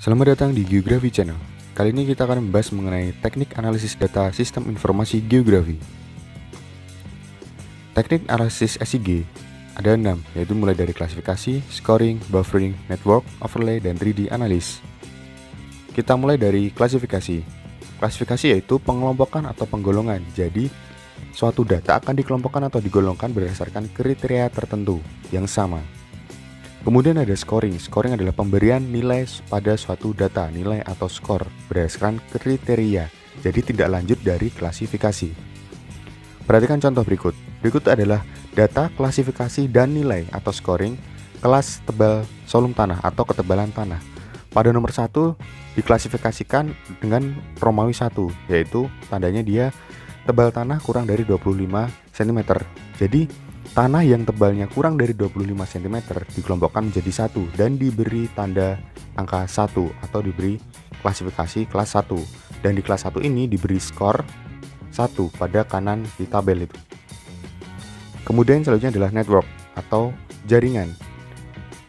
Selamat datang di Geografi Channel. Kali ini kita akan membahas mengenai teknik analisis data sistem informasi geografi. Teknik analisis SIG ada 6, yaitu mulai dari klasifikasi, scoring, buffering, network, overlay, dan 3D analysis. Kita mulai dari klasifikasi. Klasifikasi yaitu pengelompokan atau penggolongan. Jadi, suatu data akan dikelompokkan atau digolongkan berdasarkan kriteria tertentu yang sama. Kemudian ada scoring. Scoring adalah pemberian nilai pada suatu data, nilai atau skor berdasarkan kriteria. Jadi tidak lanjut dari klasifikasi. Perhatikan contoh berikut. Berikut adalah data klasifikasi dan nilai atau scoring kelas tebal volume tanah atau ketebalan tanah. Pada nomor 1 diklasifikasikan dengan Romawi 1, yaitu tandanya dia tebal tanah kurang dari 25 cm. Jadi tanah yang tebalnya kurang dari 25 cm dikelompokkan menjadi 1 dan diberi tanda angka 1 atau diberi klasifikasi kelas 1. Dan di kelas 1 ini diberi skor 1 pada kanan di tabel itu. Kemudian selanjutnya adalah network atau jaringan.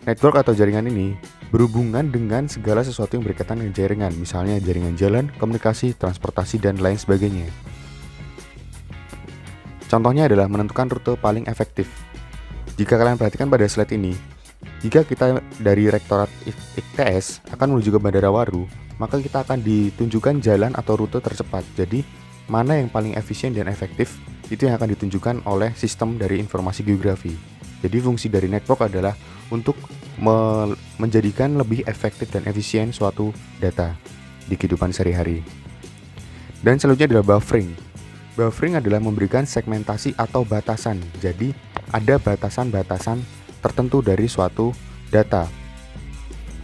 Network atau jaringan ini berhubungan dengan segala sesuatu yang berkaitan dengan jaringan, misalnya jaringan jalan, komunikasi, transportasi, dan lain sebagainya. Contohnya adalah menentukan rute paling efektif. Jika kalian perhatikan pada slide ini, jika kita dari Rektorat ITS akan menuju ke Bandara Waru, maka kita akan ditunjukkan jalan atau rute tercepat. Jadi, mana yang paling efisien dan efektif, itu yang akan ditunjukkan oleh sistem dari informasi geografi. Jadi, fungsi dari network adalah untuk menjadikan lebih efektif dan efisien suatu data di kehidupan sehari-hari. Dan selanjutnya adalah buffering. Buffering adalah memberikan segmentasi atau batasan. Jadi, ada batasan-batasan tertentu dari suatu data.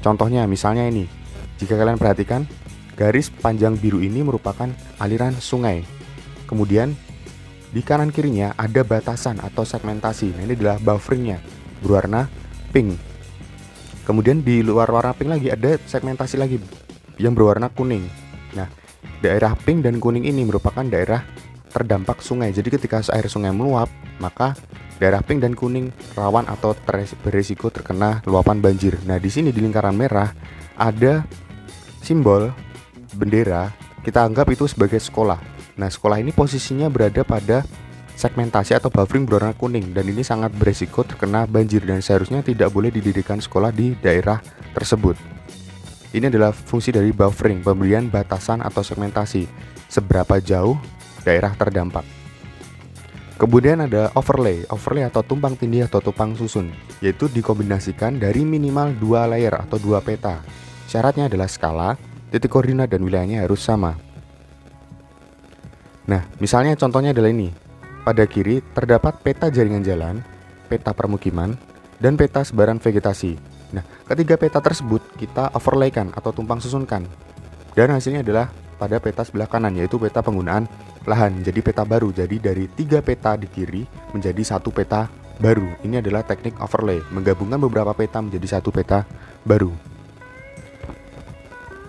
Contohnya, misalnya ini. Jika kalian perhatikan, garis panjang biru ini merupakan aliran sungai. Kemudian, di kanan kirinya ada batasan atau segmentasi. Nah, ini adalah bufferingnya, berwarna pink. Kemudian di luar warna pink lagi ada segmentasi lagi yang berwarna kuning. Nah, daerah pink dan kuning ini merupakan daerah terdampak sungai. Jadi ketika air sungai meluap, maka daerah pink dan kuning rawan atau berisiko terkena luapan banjir. Nah, di sini di lingkaran merah ada simbol bendera. Kita anggap itu sebagai sekolah. Nah, sekolah ini posisinya berada pada segmentasi atau buffering berwarna kuning dan ini sangat berisiko terkena banjir dan seharusnya tidak boleh didirikan sekolah di daerah tersebut. Ini adalah fungsi dari buffering, pemberian batasan atau segmentasi. Seberapa jauh daerah terdampak. Kemudian ada overlay atau tumpang tindih atau tumpang susun, yaitu dikombinasikan dari minimal 2 layer atau 2 peta. Syaratnya adalah skala, titik koordinat, dan wilayahnya harus sama. Nah, misalnya contohnya adalah ini. Pada kiri terdapat peta jaringan jalan, peta permukiman, dan peta sebaran vegetasi. Nah, ketiga peta tersebut kita overlaykan atau tumpang susunkan. Dan hasilnya adalah pada peta sebelah kanan, yaitu peta penggunaan lahan. Jadi peta baru. Jadi dari 3 peta di kiri menjadi 1 peta baru. Ini adalah teknik overlay, menggabungkan beberapa peta menjadi 1 peta baru.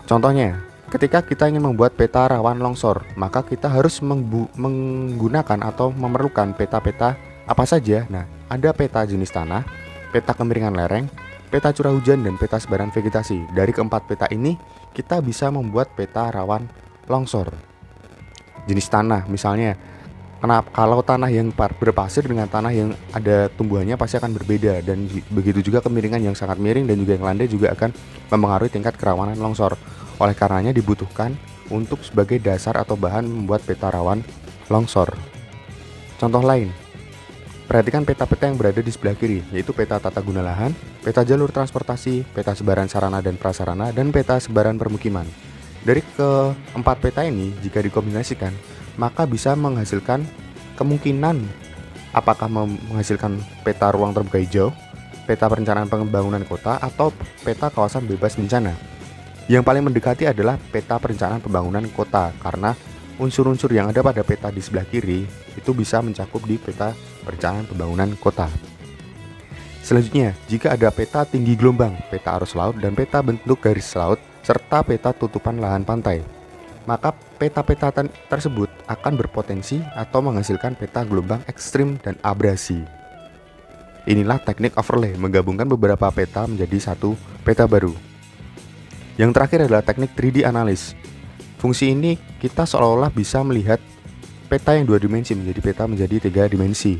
Contohnya, ketika kita ingin membuat peta rawan longsor, maka kita harus menggunakan atau memerlukan peta-peta apa saja. Nah, ada peta jenis tanah, peta kemiringan lereng, peta curah hujan, dan peta sebaran vegetasi. Dari keempat peta ini, kita bisa membuat peta rawan longsor. Jenis tanah, misalnya, kalau tanah yang berpasir dengan tanah yang ada tumbuhannya pasti akan berbeda. Dan begitu juga kemiringan yang sangat miring dan juga yang landai juga akan mempengaruhi tingkat kerawanan longsor. Oleh karenanya dibutuhkan untuk sebagai dasar atau bahan membuat peta rawan longsor. Contoh lain, perhatikan peta-peta yang berada di sebelah kiri, yaitu peta tata guna lahan, peta jalur transportasi, peta sebaran sarana dan prasarana, dan peta sebaran permukiman. Dari keempat peta ini, jika dikombinasikan, maka bisa menghasilkan kemungkinan apakah menghasilkan peta ruang terbuka hijau, peta perencanaan pembangunan kota, atau peta kawasan bebas bencana. Yang paling mendekati adalah peta perencanaan pembangunan kota, karena unsur-unsur yang ada pada peta di sebelah kiri itu bisa mencakup di peta perencanaan pembangunan kota. Selanjutnya, jika ada peta tinggi gelombang, peta arus laut, dan peta bentuk garis laut, serta peta tutupan lahan pantai, maka peta-peta tersebut akan berpotensi atau menghasilkan peta gelombang ekstrim dan abrasi. Inilah teknik overlay, menggabungkan beberapa peta menjadi 1 peta baru. Yang terakhir adalah teknik 3D analysis. Fungsi ini kita seolah-olah bisa melihat peta yang 2 dimensi menjadi peta menjadi 3 dimensi.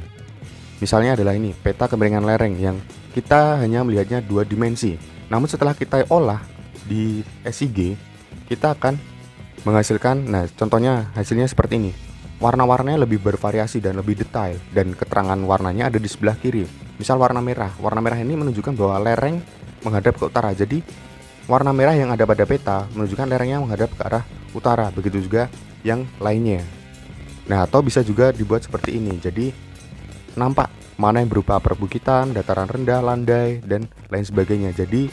Misalnya adalah ini, peta kemiringan lereng yang kita hanya melihatnya 2 dimensi. Namun setelah kita olah di SIG, kita akan menghasilkan, nah contohnya hasilnya seperti ini. Warna-warnanya lebih bervariasi dan lebih detail, dan keterangan warnanya ada di sebelah kiri. Misal warna merah ini menunjukkan bahwa lereng menghadap ke utara. Jadi warna merah yang ada pada peta menunjukkan lerengnya menghadap ke arah utara. Begitu juga yang lainnya. Nah, atau bisa juga dibuat seperti ini. Jadi nampak mana yang berupa perbukitan, dataran rendah, landai, dan lain sebagainya. Jadi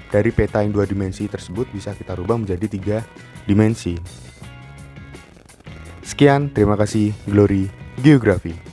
dari peta yang 2 dimensi tersebut bisa kita rubah menjadi 3 dimensi. Sekian, terima kasih. Glory Geografi.